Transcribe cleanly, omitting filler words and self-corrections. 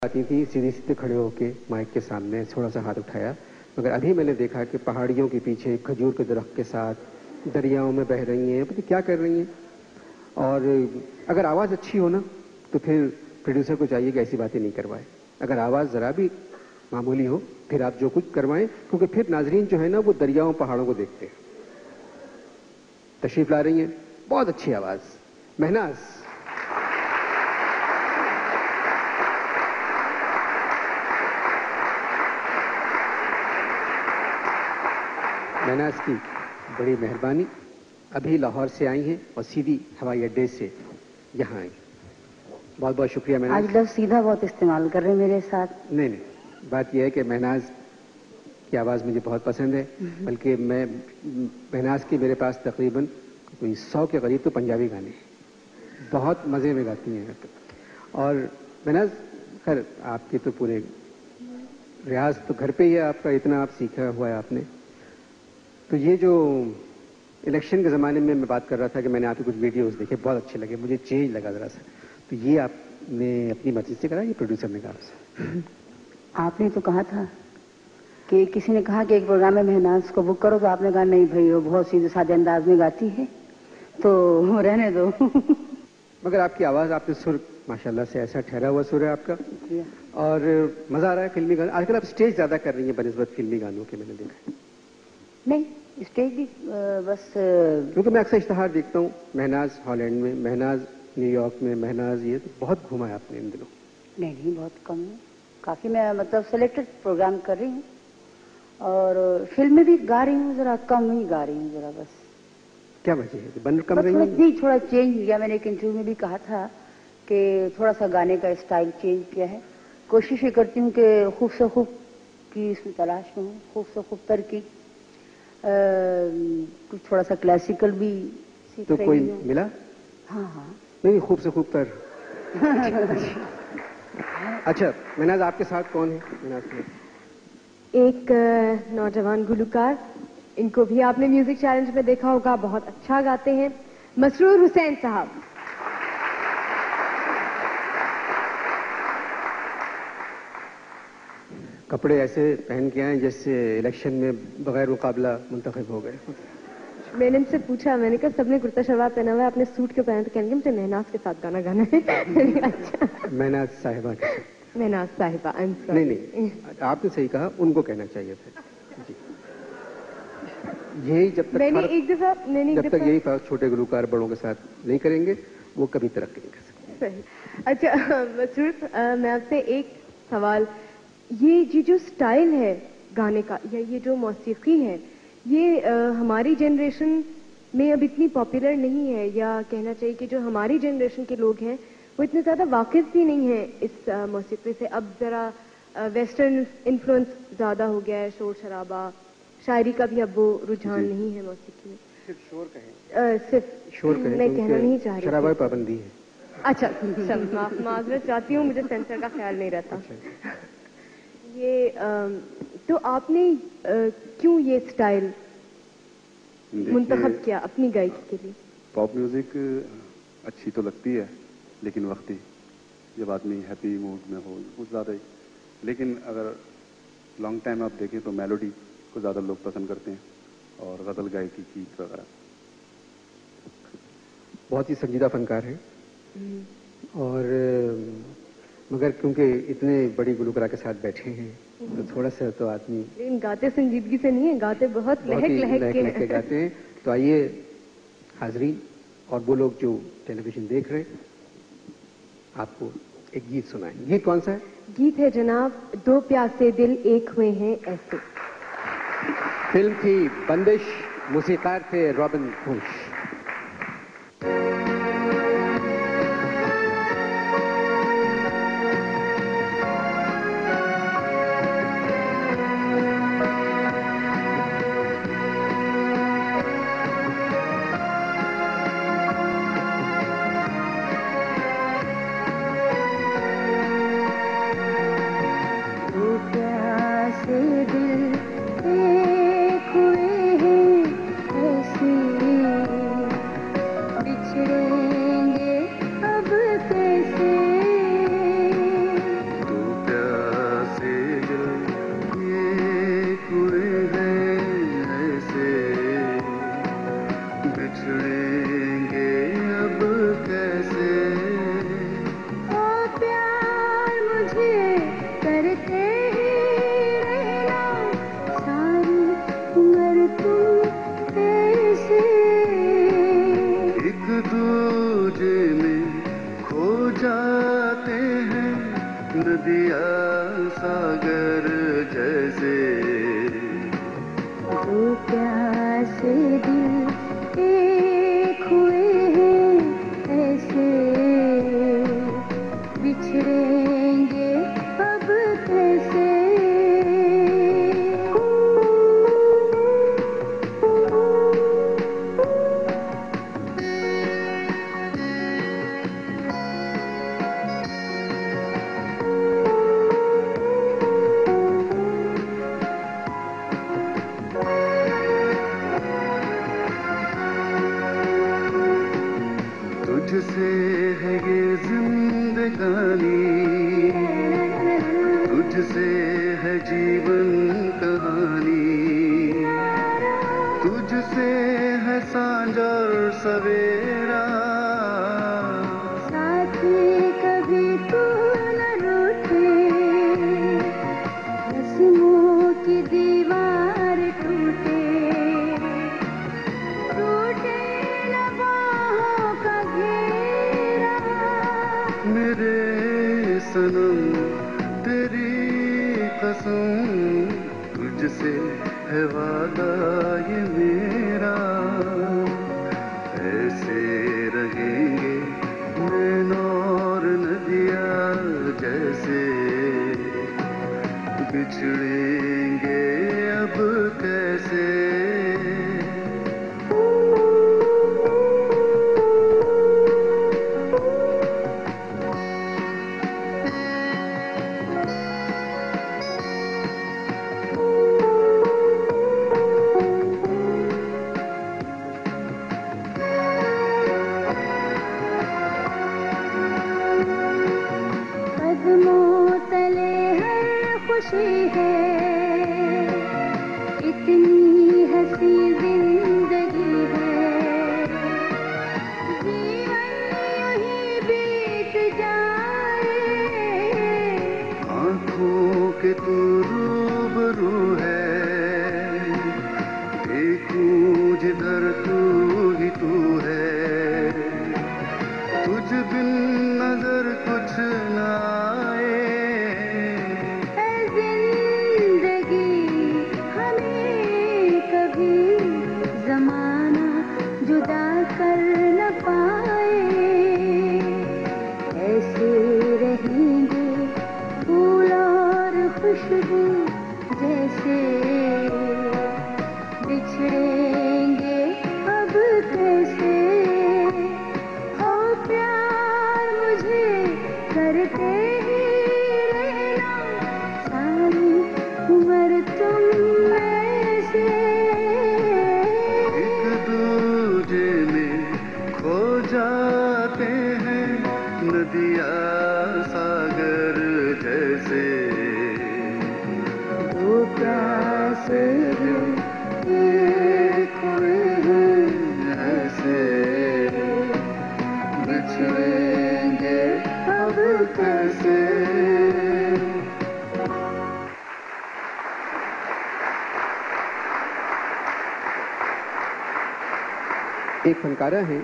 आती थी सीधे सीधे खड़े होके माइक के सामने थोड़ा सा हाथ उठाया, मगर अभी मैंने देखा कि पहाड़ियों के पीछे खजूर के दरख्त के साथ दरियाओं में बह रही हैं, पता क्या कर रही हैं। और अगर आवाज़ अच्छी हो ना तो फिर प्रोड्यूसर को चाहिए कि ऐसी बातें नहीं करवाए। अगर आवाज़ ज़रा भी मामूली हो फिर आप जो कुछ करवाएं, क्योंकि फिर नाजरीन जो है ना वो दरियाओं पहाड़ों को देखते हैं। तशरीफ ला रही हैं, बहुत अच्छी आवाज़, महनाज। महनाज की बड़ी मेहरबानी, अभी लाहौर से आई हैं और सीधी हवाई अड्डे से यहाँ आई। बहुत बहुत शुक्रिया महनाज। आज लफ्ज़ सीधा बहुत इस्तेमाल कर रहे हैं मेरे साथ। नहीं, बात यह है कि महनाज की आवाज़ मुझे बहुत पसंद है, बल्कि मैं महनाज की मेरे पास तकरीबन कोई 100 के करीब तो पंजाबी गाने हैं, बहुत मज़े में गाती हैं। और महनाज खैर आपके तो पूरे रियाज तो घर पे ही है आपका, इतना आप सीखा हुआ है आपने। तो ये जो इलेक्शन के ज़माने में मैं बात कर रहा था कि मैंने आपके कुछ वीडियोस देखे, बहुत अच्छे लगे, मुझे चेंज लगा ज़रा सा। तो ये आपने अपनी मर्जी से करा, ये प्रोड्यूसर ने कहा आपसे? आपने तो कहा था कि किसी ने कहा कि एक प्रोग्राम में महनाज को बुक करो, तो आपने कहा नहीं भाई वो बहुत सीधे साधे अंदाज में गाती है तो रहने दो। मगर आपकी आवाज़, आपने सुर माशाल्लाह से ऐसा ठहरा हुआ सुर है आपका, और मज़ा आ रहा है फिल्मी गाने। आजकल आप स्टेज ज़्यादा कर रही हैं बनिस्बत फिल्मी गानों के, मैंने देखा है। नहीं, स्टेज भी बस, क्योंकि मैं अक्सर इश्तहार देखता हूँ, महनाज हॉलैंड में, महनाज न्यूयॉर्क में, महनाज ये तो बहुत घूमा है आपने इन दिनों। नहीं, बहुत कम है, काफ़ी। मैं मतलब सेलेक्टेड प्रोग्राम कर रही हूँ और फिल्म में भी गा रही हूँ, ज़रा कम ही गा रही हूँ ज़रा। बस क्या वजह है, बन कम रही है? थोड़ा चेंज किया। मैंने एक इंटरव्यू में भी कहा था कि थोड़ा सा गाने का स्टाइल चेंज किया है। कोशिश ये करती हूँ कि खूब से खूब की इसमें तलाश में हूँ, खूब से खूब तर की, कुछ थोड़ा सा क्लासिकल भी सीख तो रही कोई हूँ। मिला? हाँ। नहीं, खूब से खूब तर। अच्छा महनाज, आपके साथ कौन है? महनाज में एक नौजवान गुलकार, इनको भी आपने म्यूजिक चैलेंज में देखा होगा, बहुत अच्छा गाते हैं, मसरूर हुसैन साहब। कपड़े ऐसे पहन के आए जैसे इलेक्शन में बगैर मुकाबला मुंतखब हो गए। मैंने इनसे पूछा, मैंने कहा सबने कुर्ता शलवार पहना हुआ है, आपने सूट क्यों पहना? तो कहेंगे मुझे महनाज के साथ गाना गाना है। अच्छा, महनाज साहिबा के साथ? महनाज साहिबा, नहीं, आपने सही कहा, उनको कहना चाहिए था जी। यही जब तक जब तक यही फर्क छोटे गुलकार बड़ों के साथ नहीं करेंगे, वो कभी तरक्की नहीं कर सकते। सही। अच्छा मसरूर, मैं आपसे एक सवाल, ये जो स्टाइल है गाने का या ये जो मौसीकी है, ये हमारी जनरेशन में अब इतनी पॉपुलर नहीं है, या कहना चाहिए कि जो हमारी जनरेशन के लोग हैं वो इतने ज़्यादा वाकिफ भी नहीं है इस मौसीकी से। अब ज़रा वेस्टर्न इन्फ्लुएंस ज़्यादा हो गया है, शोर शराबा, शायरी का भी अब वो रुझान नहीं है मौसीकी में। सिर्फ शोर कहें, सिर्फ शोर कहें, मैं कहना नहीं चाह रही, शराबा पाबंदी है। अच्छा, माजरत चाहती हूँ, मुझे सेंसर का ख्याल नहीं रहता। ये तो आपने क्यों ये स्टाइल मुंतखब किया अपनी गायकी के लिए? पॉप म्यूजिक अच्छी तो लगती है, लेकिन वक्ती, जब आदमी हैप्पी मूड में हो कुछ ज़्यादा ही। लेकिन अगर लॉन्ग टाइम आप देखें तो मेलोडी को ज़्यादा लोग पसंद करते हैं, और गज़ल गायकी, गीत वगैरह। बहुत ही संजीदा फनकार है, और मगर क्योंकि इतने बड़ी गुलकारा के साथ बैठे हैं तो थोड़ा सा तो आदमी, लेकिन गाते संजीदगी से नहीं है, गाते बहुत लहक लहक के गाते हैं। तो आइए हाजरीन और वो लोग जो टेलीविजन देख रहे हैं, आपको एक गीत सुनाएं। गीत कौन सा है? गीत है जनाब, दो प्यासे दिल एक हुए हैं ऐसे। फिल्म थी बंदिश, मूसीकार थे रॉबिन घोष। नदिया सागर जैसे दो प्यासे दिल एक हुए हैं ऐसे बिछड़ेंगे अब कैसे तुझसे है ये जिंदगानी, तुझसे है जीवन कहानी, तुझसे है सांझ और सवेरा। साथी कभी तू न रूठे, रस्मों की दीवार टूटे, टूटे न बाहों का घेरा। मेरे सनम तेरी कसम, तुझसे है वादा ये मेरा। ऐसे रहेंगे नैन और नदिया जैसे, बिछड़ेंगे अब कैसे। कदमों तले हर खुशी है, इतनी हंसी जिंदगी है। जीवन यूं ही बीत जाए, आंखों के तू रूबरू है, देखूं जिधर तू ही तू है। तुझ बिन नजर कुछ न आए, है जिंदगी हमें कभी जमाना जुदा कर न पाए। ऐसे रहेंगे फूल और खुशबू जैसे, बिछड़ेंगे अब कैसे। हो प्यार मुझे करते ही रहना, सारी उम्र तुम ऐसे। एक दूजे में खो जाते हैं नदिया सागर जैसे। दो प्यासे दिल एक हुए हैं ऐसे बिछड़ेंगे अब कैसे। एक फनकारा है